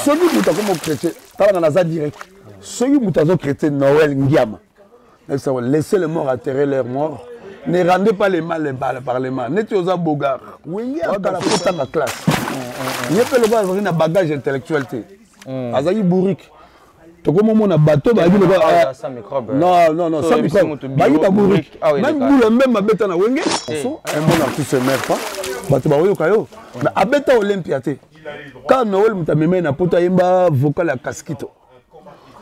Ceux qui sont comme chrétiens, ça direct. Ceux qui sont chrétiens, Noël, Ndiama. Laissez les morts atterrer leurs morts. Ne rendez pas les mal par les mains. N'êtes pas bogar. Oui, il y a la faute dans la classe. Il y a pas le bagage intellectuel. Azaï bourrique. Tu comme mon bateau, bah il non, ça microbe. Bah il bourrique. Même vous même ma bête na wenge. Un bon artiste meurt pas. Bah tu vas voir kayo. Mais à bête Olympiaté. Quand Noël mutameme na poto yemba vocal à casquito.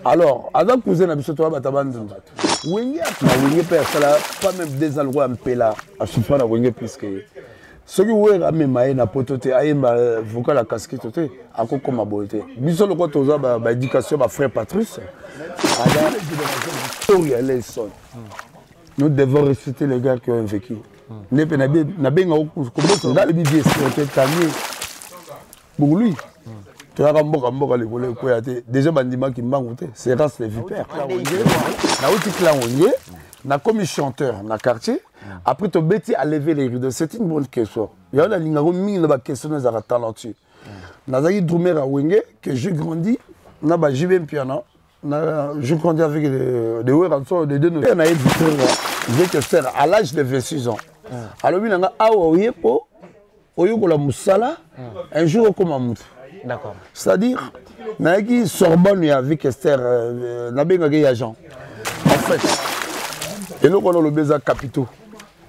Alors, avant cousin na biso to ba tabandon bato. Wenge na wenge pe sala pas même des endroits en pela à souffrir na wenge plus que ce qui ouais a même na poto te ayemba vocal à casquito te ako comme beauté. Biso le quoi toza ba éducation ba frère Patrice. Nous devons respecter les gars qui ont vécu. Ne pe na benga ko dans le bibi c'est tamé. Pour lui. Déjà, c'est race les vipères. Na comme chanteur dans quartier, après tu bêtis à lever les rideaux, c'est une bonne question. Il y a une question de talentueux. Nazaki Drumer à Wenge, que j'ai grandi, j'ai bien piano, je grandi avec des Ouérançons, des deux. On a eu à l'âge de 26 ans. Alors, il y a un jour comme un d'accord. C'est-à-dire, Naki Sorbonne avec Esther, Nabengagi agent. En fait, et nous on a le besoin capitaux.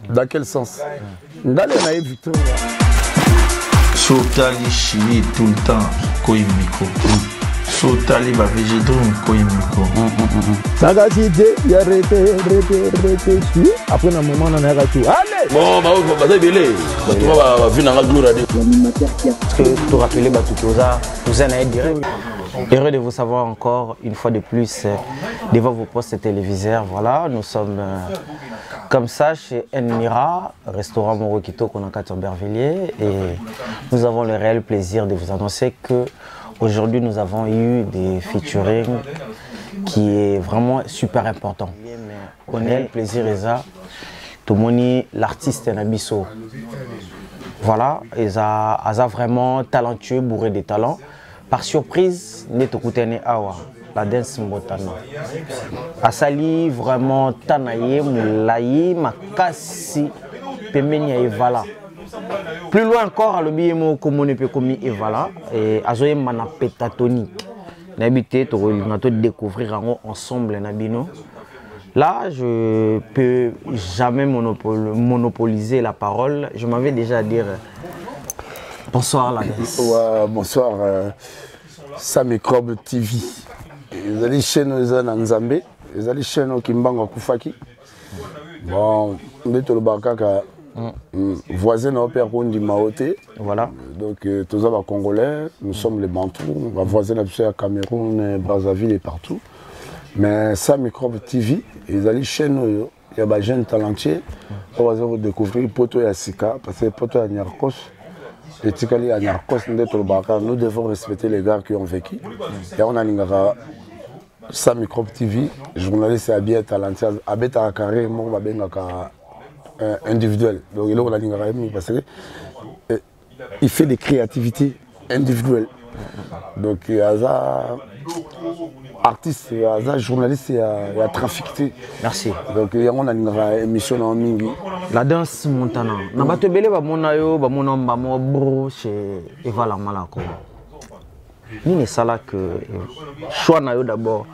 Dans quel sens? Ndale naïf Victor. Sotali chili tout le temps, Koimiko. Sotali ba végétaux, Koimiko. Sagacité, il y a arrêté, après un moment on a tout. Allez! Bon, bah vous avez belé. Tu vas venir à la gloire. Parce que tu rappelles vous en êtes direct. Heureux de vous savoir encore une fois de plus devant vos postes téléviseurs. Voilà, nous sommes comme ça chez Enmira, restaurant Morokito qu'on a à Bervilliers, et nous avons le réel plaisir de vous annoncer que aujourd'hui nous avons eu des featuring qui est vraiment super important. On a le plaisir et ça. Tout le monde, l'artiste Nabiso. Voilà, ils ont vraiment talentueux, bourré de talents. Par surprise, Netokutene Awa, la danse mbotana. Asali vraiment tanaye, moulaye, makasi, pemeni evala. Plus loin encore, à l'obéissement comme komi evala, et azoye mana pétatonique. N'habité, tu vas découvrir ensemble Nabino. Là, je peux jamais monopoliser la parole. Je m'avais déjà dit bonsoir la danse. Bonsoir, ça microbe TV. Ils allaient chez nous en Nzambé, ils allaient chez nous Kimbanga Koufaki. Bon, on est au Bakaka, voisin au père du Maoté. Voilà. Donc, tous les Congolais, nous sommes les Bantous, voisins à Cameroun, Brazzaville et partout. Mais ça, Microbe TV, ils allaient chez nous, il y a des jeunes talentueux, on va découvrir Poto et Asika, parce que Poto et Nyarkos, et Tikali et Nyarkos, nous devons respecter les gars qui ont vécu. Et on a ça, Microbe TV, journaliste et bien talentueux, Abet à carré, mon individuel. Donc il a parce que il fait des créativités individuelles. Donc il y a ça. Artiste, journaliste et à trafiquer. Merci. Donc on a une émission en Mingi. La danse montana. Na bato belé ba mona yo ba mona mbamo bro chez Eva la Malako. Ni sala que choix na yo d'abord.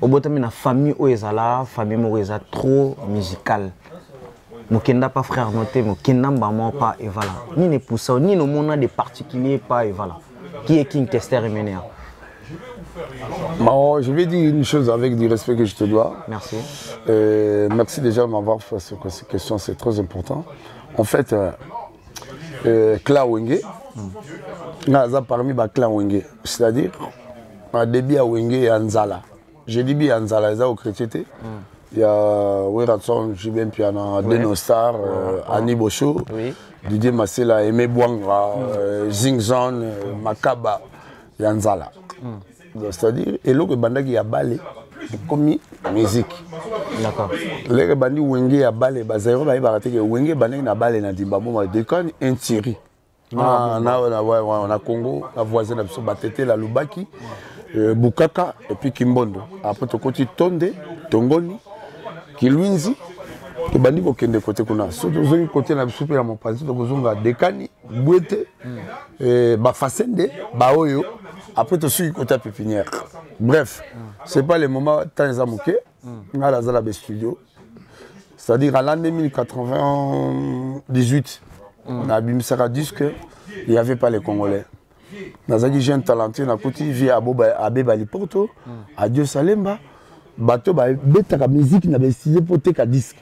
Au botami na famille o ezala, famille mo eza trop musicale. Mokenda pas frère noté, mokenda mbamo pas Eva la. Ni ne poussa ni no mona de particulier pas Eva la. Qui est King Tester et Ménéa? Bon, je vais dire une chose avec du respect que je te dois. Merci. Merci déjà de m'avoir fait cette question, c'est très important. En fait, Clan Wenge, parmi les Clan Wenge, c'est-à-dire, au début à Wenge et Anzala. J'ai dit bien Anzala, ils ont chrétien. Il y a Ouératson, Jibem Piana, Denostar, Annie Bocho, Didier Massela, Aimé Bouanga, Zingzon, Makaba, Yanzala. C'est-à-dire, et l'autre bandagi a balé, comme musique. D'accord. Les bandits Wenge a balé, Bazairo va y barater que Wenge bandagi na balé na dimba bon de quand un Thierry. na Congo, la voisine de Batete, la Lubaki, Bukaka, et puis Kimbondo. Après, tu côté Tonde, Tongoni, Kilwinzi, tu bandi ko kende côté kuna. Surtout zoni côté na soupe ya mon pasi, tu kozonga Dekani, Bouete, Bafasende, Baoyo. Après, tu suis côté pépinière. Bref, c'est pas le moment tant zamuke, na la zala be studio. C'est-à-dire à l'année 1098, on a abîmé disque, il n'y avait pas les Congolais. Nazaki jeune talentueux, na koti vie à Bébali Porto, à Dieu Salemba, bateau ba beta musique na décidé pour te disque.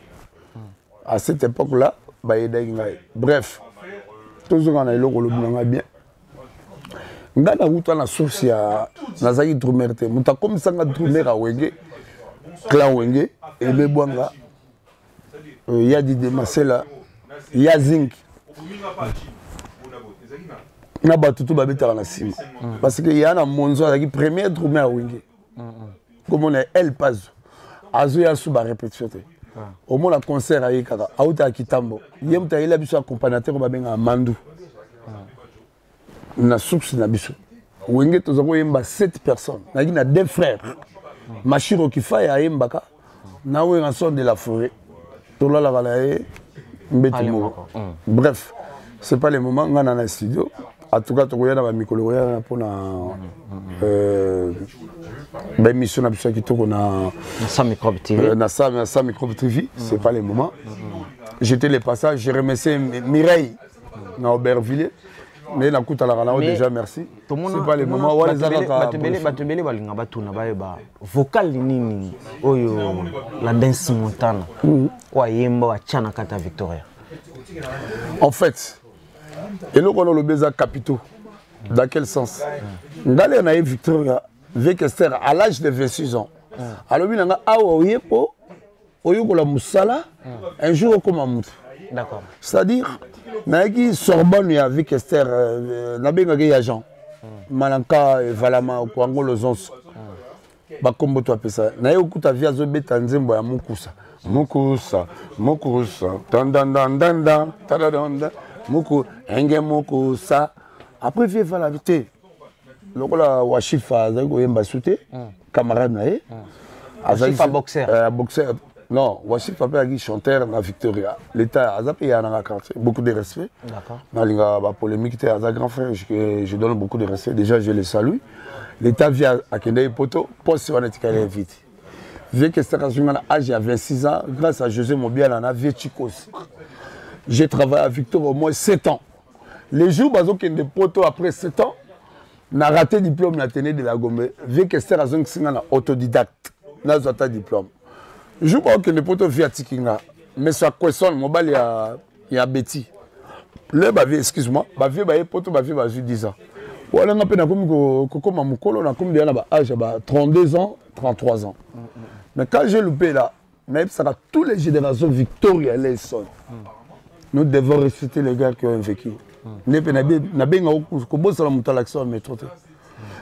À cette époque-là, bref, toujours on a eu le rôle bien. Ngana uta na source ya Nazaki Drumer te, muta comme ça nga Drumer a Wenge, Clan Wenge, et Bebwanga. Il y a des Marcela, il y a Zinc. Il y a tout parce qu'il y a un monzo qui premier Drumer à Wenge. Comme on est El Pazo. Azo ya sous ba répétition. Au moins la concert à Yekara, à Outa Kitambo. Yem ta il a biso accompagnateur ba benga Mandou. Na source na biso. Wenge to zako yemba 7 personnes. Na gi na 2 frères. Machiro qui fa ya yembaka. Na we rançon de la forêt. Tola la galaye mbetimo. Bref, c'est pas le moment on a dans le studio. En tout cas, tu regardes ma micro pour la mission qui tourne na Sam Microbe TV. Na Sam Microbe TV, c'est pas le moment. J'étais les passages, j'ai remercié Mireille na Aubervilliers. Mais la coûte à la rana déjà merci. C'est pas le moment où les batubele balinga batuna ba vocal nini oyo la danse montana. Wa yemba wa chana kata Victoria. En fait, et nous on a le besoin capitaux. Dans quel sens? Ngale na Victoria avec Esther à l'âge de 26 ans. Alors il nga awa oyepo oyo la musala un jour comme un d'accord. C'est-à-dire Naïki Sorbonne avec Esther Nabengaki agent Malanka Valama au Congo los ons bakombo to apesa naye okuta via zo beta nzembo ya mukusa tandandandanda tadadanda muku enge mukusa après vie va la vite lokola washifa zako yemba sute camarade naye washifa boxeur. Non, voici papa qui chanteur dans Victoria. L'État a zappé à la quartier. Beaucoup de respect. D'accord. Dans la polémique, à sa grand frère, je donne beaucoup de respect. Déjà, je le salue. L'État vient à Kendé Poto, poste sur la vite. Vu que cette âge à 26 ans, grâce à José Mobiel, on a vu Chicos. J'ai travaillé à Victoria au moins 7 ans. Les jours où Kendé Poto, après 7 ans, on a raté le diplôme de la Gombe. Vu que cette âge autodidacte, on a raté le diplôme. Je ne sais pas que les potes via Tikinga, mais ça question mobile il y a Betty. Le bavé, excuse-moi, bavé bavé pote bavé bavé 10 ans. Voilà on a peine comme mukolo on a comme bien âge 32 ans, 33 ans. Mais quand j'ai loupé là, même ça tous les générations Victoria les sont. Nous devons respecter les gars qui ont vécu.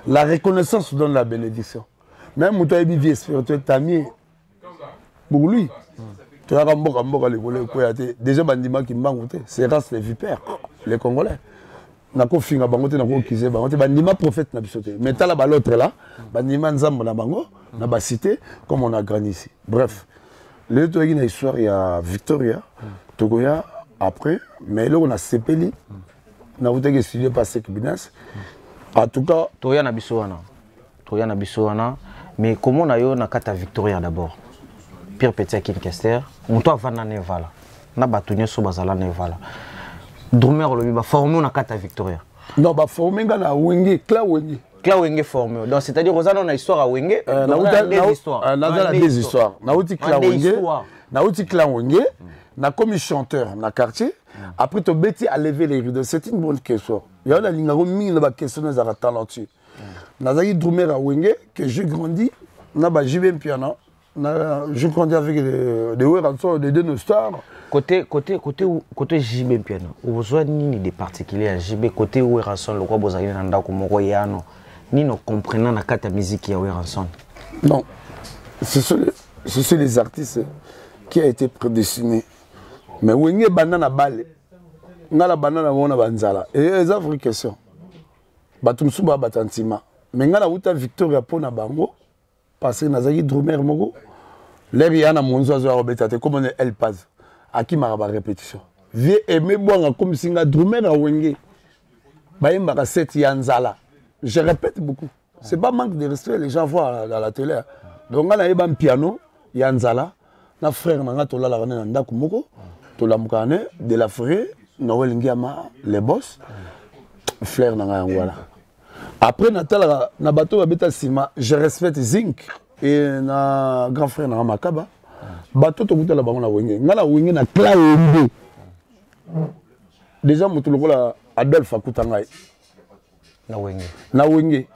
La reconnaissance donne la bénédiction. Même Mouta est vie spirituelle, t'as mis pour lui. Tu as déjà bandima qui m'a c'est race les vipères, les Congolais. Nako finga bangote nako kize bangote bandima prophète na bisoté. Mais t'as là l'autre là, bandima nzambo na bango, na ba cité comme on a grandi ici. Bref, le to une histoire il y a Victoria, Togoya après, mais là on a Sepeli. Na voté que studio passé Kibinas. En tout cas, Toya na bisoana. Toya na bisoana, mais comment on a eu na kata Victoria d'abord. Pierre Petit Akin Kester, on doit vana nevala. Na batunye so bazala nevala. Drumer le ba formé na kata Victoria. Non, ba formé na Wenge, Cla Wenge. Cla Wenge formé. Donc c'est-à-dire Rosana on a histoire à Wenge, on a des histoires. Na des histoires. Na uti Cla Wenge. Na uti Cla Wenge. Na comme chanteur na quartier. Après to beti à lever les rideaux, c'est une bonne question. Il y a la lingaro mine ba question na talentueux. Na zaki Drumer à Wenge que j'ai grandi na ba JB piano. Je grandis avec des Weranson, des deux stars. Côté JB piano, vous avez ni des particuliers à JB côté Weranson, le roi Bozali nanda comme Royano, ni ne comprenant la carte musique à Weranson. Non, ce sont les artistes qui ont été prédestinés. Mais Wenge Banana Balé, ngala banana mona banzala et eza vraie question bato mosusu batantima mais ngala uta Victoria pona bango parce que nazaki drummer moko l'air yana monzo azo robeta te comme on elle passe aki maraba répétition vie aimé boanga comme singa drummer a wenge bayemba set yanzala je répète beaucoup c'est pas manque de respect les gens voient à la télé donc ngala yeba piano yanzala na frère nanga to lala na ndako moko to lamukane de la forêt Noël Ngiama les boss frère nanga voilà après natala na bateau babeta sima je respecte Zinc et na grand frère nanga Makaba bateau to kutala bango na wenge ngala wenge na klaembe déjà mutu lokola Adolphe akutangai na wenge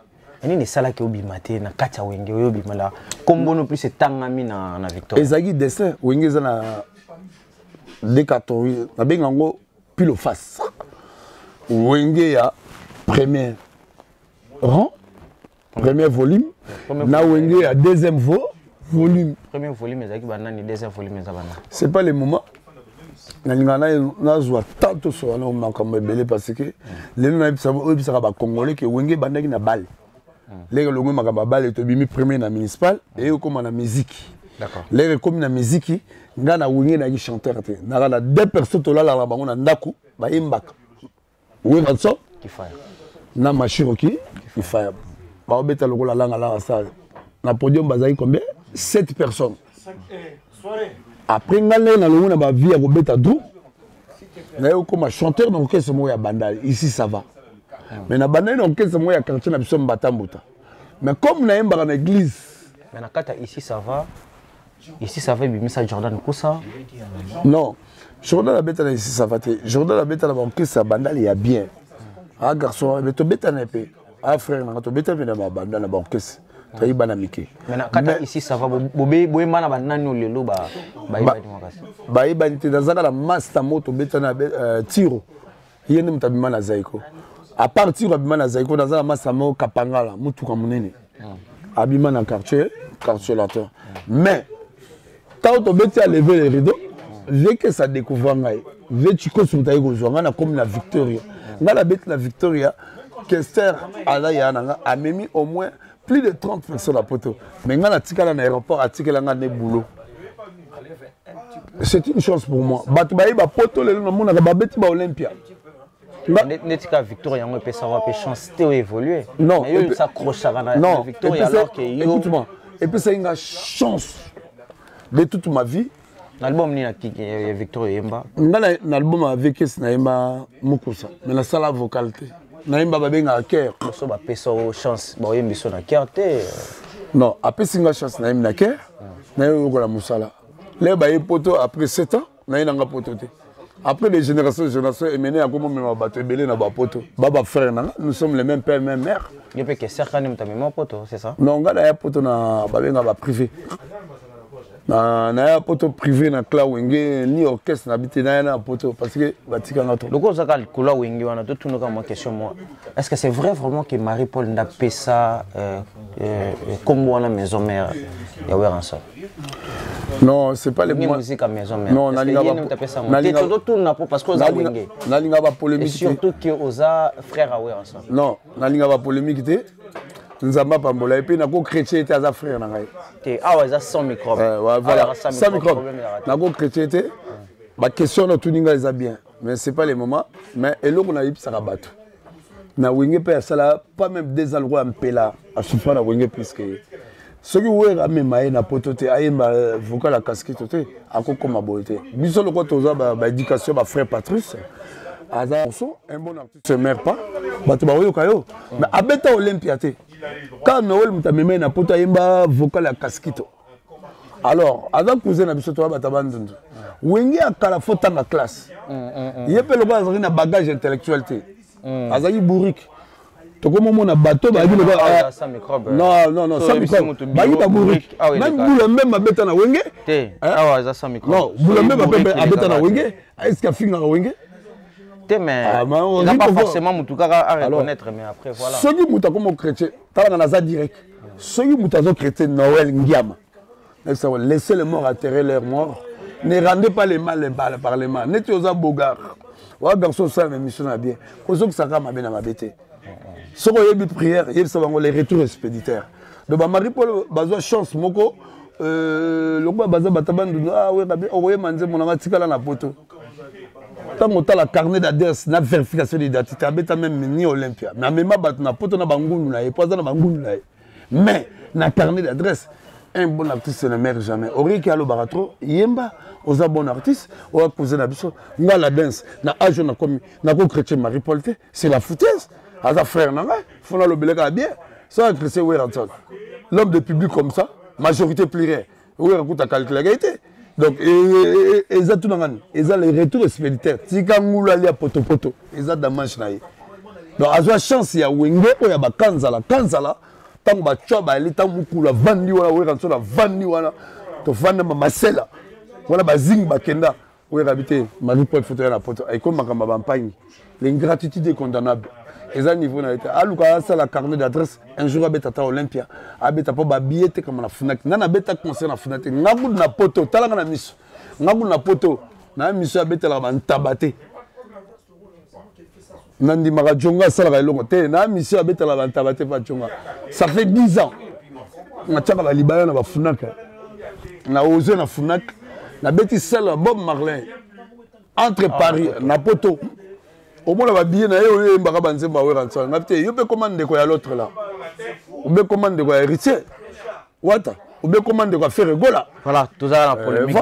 nini sala ke obimate na kacha wenge oyobimala kombono plus etangami na Victor ezaki dessin wenge za na décatori na bengango pile face wenge ya premier rang premier volume na wenge ya deuxième volume premier volume ezaki banani deuxième volume ezabana c'est pas le moment nalingana nazwa tanto so na makambo ebele parce que lelo na ebisaka ba congolais ke wenge bandaki na balle lelo longo makambo balle to bimi premier na municipal et comme na musique d'accord lelo comme na musique ngana wenge na ki chanteur te na deux personnes to la bango na ndaku ba imbaka oui vanso kifaya na machiroki kifaya ba obeta lokola langa ça na podium bazaki combien 7 personnes après ngale na longo na ba vie ya kobeta dou na yo comme chanteur dans orchestre mo ya bandal ici ça va mais na bandal dans orchestre mo ya quartier na biso Mbatambuta mais comme na yembaka na église mais na kata ici ça va bimisa Jordan Koussa non Jordan la beta na ici ça va te Jordan la beta na orchestre bandal ya bien ah garçon mais to beta na pe ah frère na to beta na bandal na orchestre tayi bana mike mais kata ici ça va bobe mana banani lelo ba bani te dans la master moto beta na tiro yene mutabima na zaiko à part tiro abima na zaiko dans la master mo kapangala mutuka munene abima na quartier latin mais quand to beta lever les rideaux vu que ça découvre ngai vu tu ko suntayi ko zonga na comme la Victoria ngala beta la Victoria Kester ala yana a memi au moins plus de 30 personnes à poto. Mais quand on a un aéroport, on a un boulot. C'est une chance pour moi. Batoubaï ba poto le nom na ba beti ba Olympia. Netika Victoria on peut savoir peut chance de évoluer. Non, il s'accroche à la Victoria alors que écoute-moi. Et puis c'est une chance de toute ma vie. L'album ni na Victoria Yemba. Ngala l'album avec na Yemba Mukusa. Mais la salle vocalité. Naimba babenga à cœur. So ba peso chance ba yembi so na cœur te. Non, après singa chance naim na cœur. Na yo ko la musala. Les ba poto après 7 ans, na nga poto te. Après des générations émené à comment même bato belé na ba poto. Baba frère na nous sommes les mêmes père même mère. Il peut que certains n'aiment même poto, c'est ça? Non, ngala ya poto na babenga ba privé. Na poto privé na Kla Wenge ni orchestre na biti na poto parce que batika na to. Loko zaka Kla Wenge wana to tuno ka moi question moi. Est-ce que c'est vrai vraiment que Marie-Paul Ndapé ça comme wana maison mère ya Weranso? Non, c'est pas les musique à maison mère. Non, nalinga ba tout na parce que za Wenge. Nalinga ba polémique. Surtout que oza frère à Weranso. Non, nalinga ba polémique te. Nzamba pambola et puis nako chrétien était à frère na ngai. Té ah ouais ça sans microbe. Voilà, sans microbe. Nako chrétien était ba question na tuninga les a bien, mais c'est pas les moments, mais eloko na yip saka bato. Na wenge pe sala pas même des endroits en pela, à souffrir na wenge puisque ce qui oué a même na pototé ayemba vocal la casquette té akoko maboité. Biso loko toza ba éducation ba frère Patrice. Un bon artiste se meurt pas, bato ba oyo kayo. Mais abeta Olympia té. Quand Noël mutameme na poto yemba vocal la casquette. Alors, avant cousin na biso to ba tabandundu. Wenge akala fota na classe. Yepe lo ba na bagage intellectuel té. Azali bourrique. To comme mon bateau ba bilo non sans microbe. Ba yi ba bourrique. Même boule même abeta na wenge. Té. Ah ouais, ça sans microbe. Non, boule même abeta na wenge. Est-ce qu'il finga wenge? Mais il n'a pas forcément à reconnaître, mais après voilà. Ceux qui sont comme chrétiens, tu direct. Ceux qui sont chrétiens, Noël Ngiama. Laissez les morts atterrer leurs morts. Ne rendez pas les mal par les mains. N'êtes pas bogard. wa garçon ça même mission na bien kozok saka mabe na mabete soko yebi prière yebi ça bango les retours expéditaires donc ba Marie Paul bazwa chance moko lokwa baza batabandu ah ouais babe oye manze monanga tikala na poto tango tala carnet d'adresse na vérification d'identité abeta même ni Olympia mais même bat na poto na bangulu na epoza na bangulu na mais na carnet d'adresse un bon artiste ne meurt jamais oriki alo baratro yemba oza bon artiste o poser na biso nga la danse na age na comme na ko chrétien Marie Paul c'est la foutaise aza frère nanga fona lo beleka bien ça chrétien Weranson l'homme de public comme ça majorité plurielle Werakuta calculer été donc ils ont tout dans ils ont les retours expéditaires tika ngula lia poto poto ils ont damage na ye donc azwa chance ya wenge o ya bakanzala tango ba choba ali tango mukula vandi wana Weranson na vandi wana to vanda masela voilà bazing bakenda Wera habité Marie Paul photo ya na poto et comme makamba bampagne l'ingratitude est condamnable et ça niveau na été aluka ça la carnet d'adresse un jour abeta ta Olympia abeta po ba billet comme na Fnac na beta concert na Fnac ngabu na poto talanga na miso ngabu na poto na miso abeta la bantabate nandi marajonga ça la longo te na miso abeta la bantabate pa jonga ça fait 10 ans na tchaka ba libaya na ba Fnac na osé na Fnac na beti celle Bob Marley entre Paris na poto au moins la billet na yo mbaka banzemba Weranson ngapte yo pe commande ko ya l'autre là ou be commande ko héritier wata ou be commande ko faire gola voilà tout ça la polémique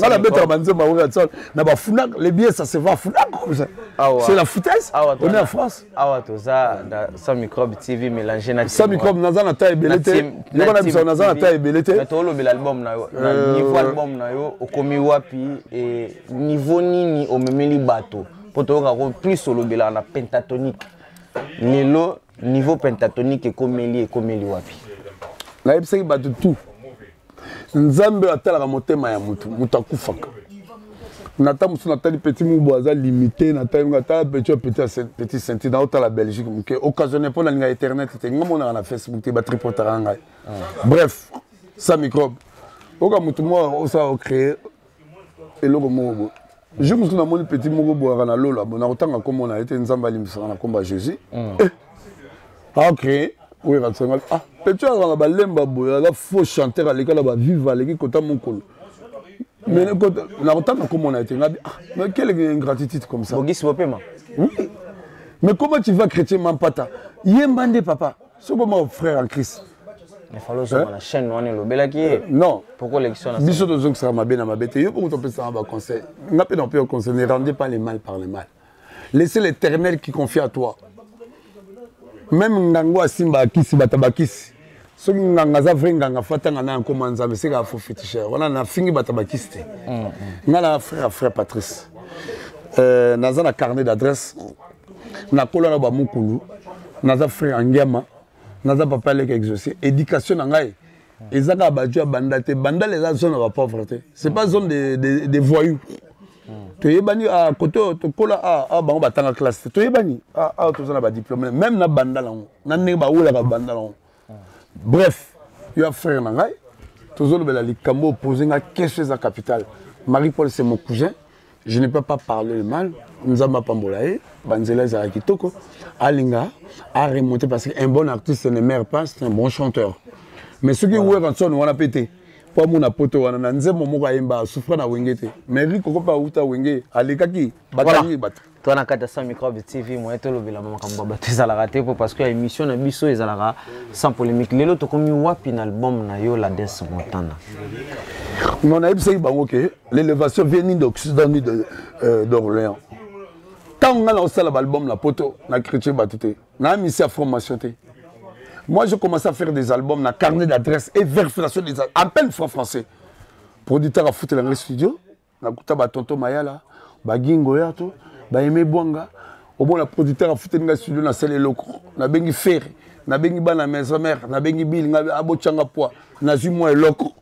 na la bête banzemba Weranson na ba Fnac les billets ça se va Fnac c'est la foutaise on est en France awa tout ça sans microbe TV mélangé na sans microbe na za taille belete yo na biso na za taille belete mais to lo l'album na yo na niveau album na yo okomi wapi et niveau nini o memeli bato plus solo bela na pentatonique lelo niveau pentatonique et komeli wapi na yebisaki bato tout nzambe atalaka motema ya mutu akufaka nata musu natali petit mubu aza limité natali ngata petit senti na otala Belgique muke occasionné pour la linga internet te ngamona na Facebook te ba tripotara ngai bref ça microbe oka mutu mo osa o créer eloko mo je me suis dit petit moko boire na lola bon na otanga comme on a été nzamba limisana na komba Jésus OK oui ratsanga ah petit ala ba lemba boya la faux chanteur aleka la ba viva aleki kota mokolo mais na otanga comme on a été ngabi ah mais quelle ingratitude comme ça Bogis Bopema mais comment tu vas chrétien Mampata yembande papa c'est comme mon frère en Christ. Il faut sur la chaîne on est le belaki non pourquoi l'élection na biso de zonk ça ma bien na ma bête yo pour on peut ça va conseil ngape on peut conseil ne rendez pas les mal par les mal laissez l'Éternel qui confie à toi même ngango asimba kisi batabakisi soki nganga za vrai nganga fatanga na komanza mais c'est ka faux féticheur on a fini batabakisi te ngala frère Patrice naza na carnet d'adresse na kola na ba mukulu naza frère Angiama naza papa lek exaucé éducation na ngai ezaka baju bandate banda les zone de la pauvreté c'est pas zone de voyous to yebani a côté to kola a bango batanga classe to yebani a to zona ba diplôme même na banda la na ne ba wula ba banda la bref yo frère na ngai to zone bela likambo poser nga question za capitale Marie Paul c'est mon cousin je ne peux pas parler le mal nzamba pambolae banzela za kitoko alinga a remonter parce qu'un bon artiste ne meurt pas c'est un bon chanteur mais ce qui Weranson on a pété pour mon poto wana nzembo moko ayemba souffra na wengete mais riko ko pa uta wenge alikaki batani bat toi na kata sans microbe TV moi to lobela makambo bateza la raté parce que émission na biso ezalaka sans polémique lelo to komi wapi na album na yo la dance montana on a essayé bango que l'élévation vient d'Occident d'Orléans quand on a lancé l'album la poto na chrétien batute na mis à formation te moi je commence à faire des albums na carnet d'adresse et vérification des en peine français producteur à foutre dans le studio na kuta ba tonto mayala ba gingo yato ba aimé bwanga au bon la producteur à foutre dans le studio na sele loko na bengi ferry na bengi bana maison mère na bengi bill na abochanga poa na zui moi loko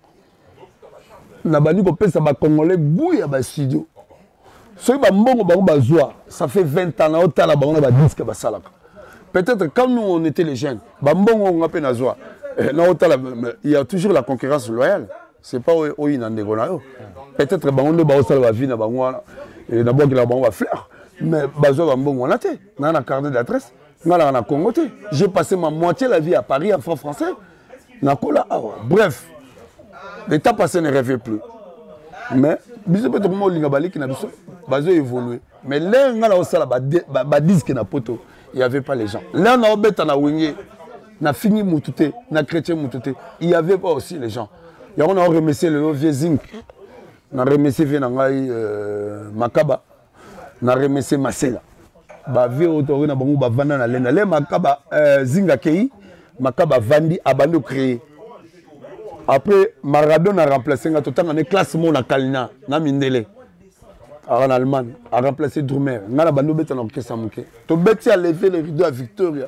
na bani ko pesa ba congolais bouya ba studio soki ba mbongo bango bazwa ça fait 20 ans na otala bango na ba disque ba salaka peut-être quand nous on était les jeunes ba mbongo on appelle na zwa na otala il y a toujours la concurrence loyale c'est pas oyi na ndeko na yo peut-être bango ndo ba osala ba vie na bango na boki la bango ba fleur mais bazo bambongo on a té na na carte d'adresse ngala na Congo té j'ai passé ma moitié la vie à Paris en franc français na kola bref l'état passé ne rêvait plus mais biso peut comment linga baliki na biso bazo évoluer mais là ngala osala ba disque na poto il y avait pas les gens là na obeta na wingé na fini mututé na chrétien mututé il y avait pas aussi les gens il y a on a remercié le vieux zinc na remercié vient ngai makaba na remercié masela ba vieux autori na bango ba vanda na lena le makaba zinga kei makaba vandi abando créer après Maradona a remplacé nga totanga ne classement na Kalina na Mindele en Allemagne a remplacé Drumer nga na bando beta na orchestre muke to beti a lever le rideau à Victoria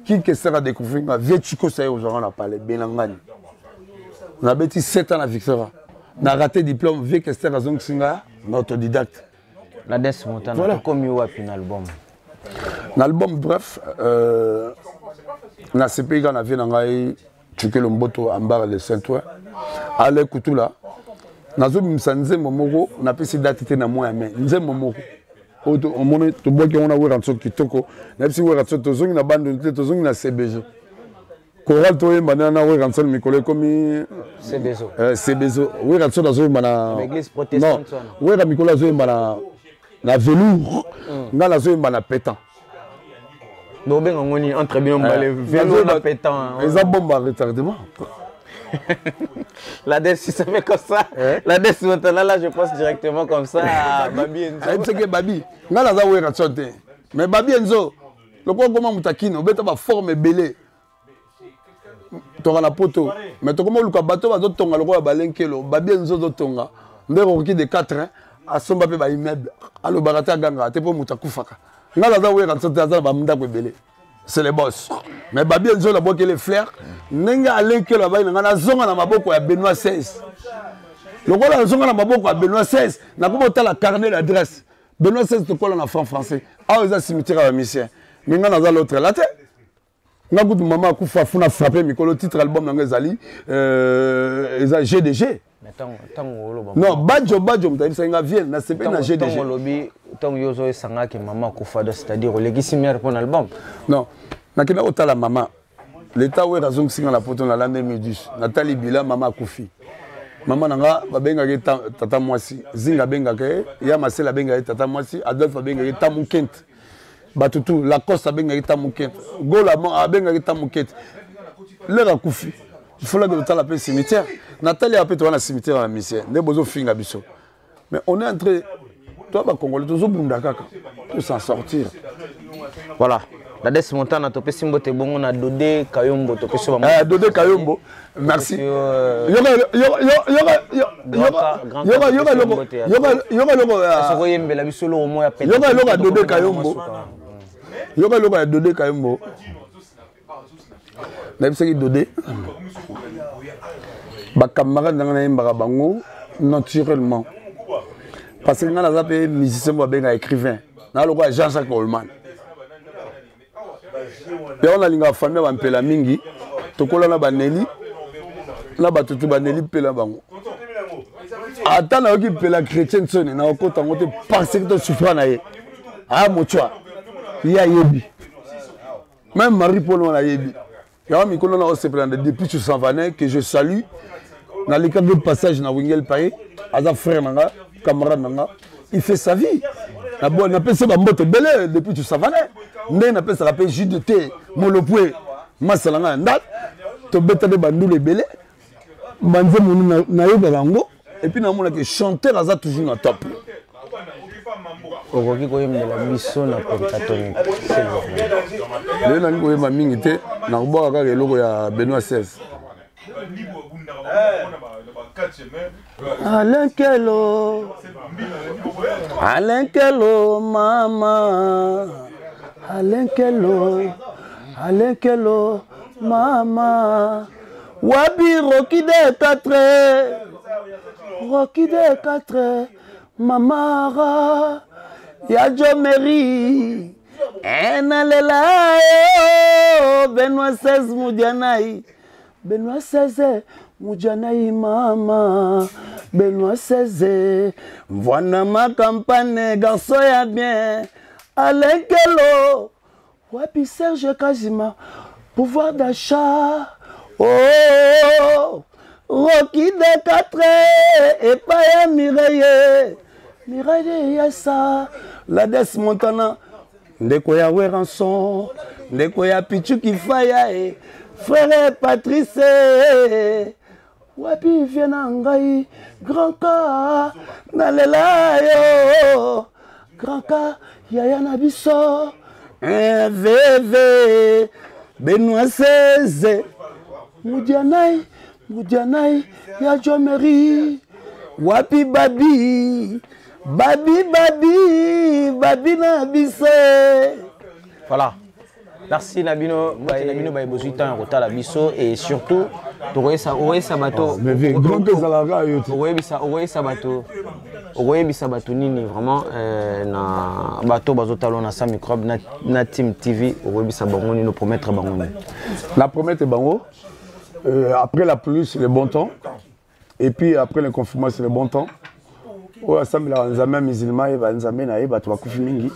qui que sera découvrir ma vieux Chico ça aujourd'hui on a parlé Benangani na beti 7 ans à Victoria na raté diplôme vieux que sera zong singa autodidacte la dance montana voilà. Comme yo api na album bref na CPI quand on a vu ngai tuke le mboto ambar le Saint-Ouen ale kutula nazo bimsanze momoko na pesi date te na moya mais nze momoko oto omone to boki on a wera ntso kitoko na pesi wera ntso to zongi na bando te to zongi na CBG choral to yemba na wera ntso mikolo komi CBzo wera ntso nazo yemba na l'église protestante non wera mikolo zo yemba na velours ngala zo yemba na pétant no benga ngoni entre bien balé vélo na pétant ils ont bomba retardement la desse ça fait comme ça la desse maintenant là je pense directement comme ça à Babi Enzo c'est que Babi ngala za wera tsote mais Babi Enzo le quoi comment mutakino beta ba forme belé to na poto mais to comment luka bato ba tonga le quoi balenkelo Babi Enzo do tonga ndero ki de 4 a somba pe ba immeuble alo barata ganga te po mutakufaka ngala za wera tsote za ba munda ko belé c'est les boss mais Babi Enzo la boque les fleurs nenga alenke la baina ngana zonga na maboko ya Benoît XVI le quoi la zonga na maboko ya Benoît XVI na ko bota la carnet d'adresse Benoît XVI to kola na franc français ah ils a cimetière à mission mais ngana za l'autre là te nga kutu maman ku fa funa frapper mikolo titre album na ngezali eza GDG non badjo mtabisa nga vienne na CP na GDG lobi tant yozo esanga ki maman ku fa c'est-à-dire legisi mère pour album non nakina otala maman l'état où razong singa la poto na l'année 2010 Nathalie Bila maman kufi maman nanga babenga ke tata mwasi zinga benga ke ya masela benga ke tata mwasi Adolphe benga ke tamukent batutu la costa benga ke tamukent gola benga ke tamukent lera kufi il faut la que tu la cimetière Nathalie a peut-être un cimetière à mission ne besoin finga biso mais on est entré toi ba congolais toujours bunda kaka pour s'en sortir voilà la desse montana to pesi mbote bongo na Dodé Kayombo to pesi ba Dodé Kayombo merci yoga yembela bisolo au moins appelé yoga Dodé Kayombo yoga Dodé Kayombo na bisaki Dodé ba camarade na yembaka bango naturellement parce que ngana za pe musicien ba benga écrivain na loko Jean-Jacques Goldman pe on a linga famille ba mpela mingi tokola na baneli na batutu baneli pela bango ata na yoki pela chrétien tsone na okota ngote parce que to souffra na ye ah mochwa ya yebi même Marie-Paul na yebi ya mi kono na o se prendre depuis tu s'en vanais que je salue dans le cadre de passage na Wingel Paris aza frère nanga camarade nanga il fait sa vie la bonne appelle ça mbote belé depuis tu s'en vanais ndé appelle ça rappelle JDT molopwe masalanga ndat to beta de bandule belé banze monu na yoba bango et puis na mona que chanteur aza toujours na top okoki koyembela biso na pentatonique le na ngo yema mingi te na kuboka kaka eloko ya Benoît XVI Alenkelo mama Alenkelo mama Wabi Rocky de 4 Mamara Yadjo Meri Enalela Benoît XVI Moudianaï Benoît XVI, Moudjanaï mama, Benoît XVI, Mwana ma campagne, garçon ya bien, Alain Kelo, Wapi Serge Kazima, pouvoir d'achat, oh, Rocky de 4 et pas Mireille, Mireille Yassa, la Des Montana, Ndeko ya Weranson, Ndeko ya Pichu Kifaya, frère Patrice, Wapi Vienangai, grand cas, Nalela yo, grand cas, Yaya Nabiso, VV, Benoît XVI, Moudianaï, ya Jomeri, Wapi Babi, Babi Nabiso. Voilà. Merci Nabino, Nabino Baïbozita en retard la biso et surtout, Oye Sabato. Mais grand que ça la va, Oye Sabato. Oye Sabato Nini, vraiment, na bateau bazotalo na sa microbe, na Team TV, Oye Sabangoni, nous promettre Bangoni. La promettre Bango, après la pluie, c'est le bon temps. Et puis après le confinement, c'est le bon temps. Ouais, ça me l'a enzamé musulman, il va enzamer na iba, tu vas couper mingi.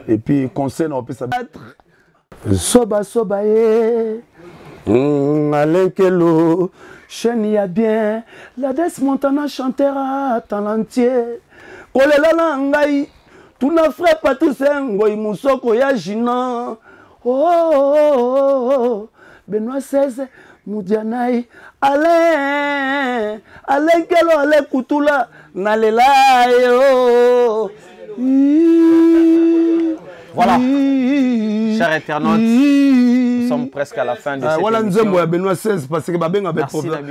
Et puis conseil, on peut s'abattre. Soba ye, Alain Kelo, Cheni ya bien, la Des Montana chantera talentier. Kolela na ngai, tuna frère Patrice Ngoyi Musoko ya Jina. Oh, Benoît XVI, Moudianaï, Alain Kelo, Alain Kutula, nalela yo. Voilà, chers internautes, nous sommes presque à la fin de cette émission. Voilà, nous sommes Benoît XVI parce que Babenga avait problème.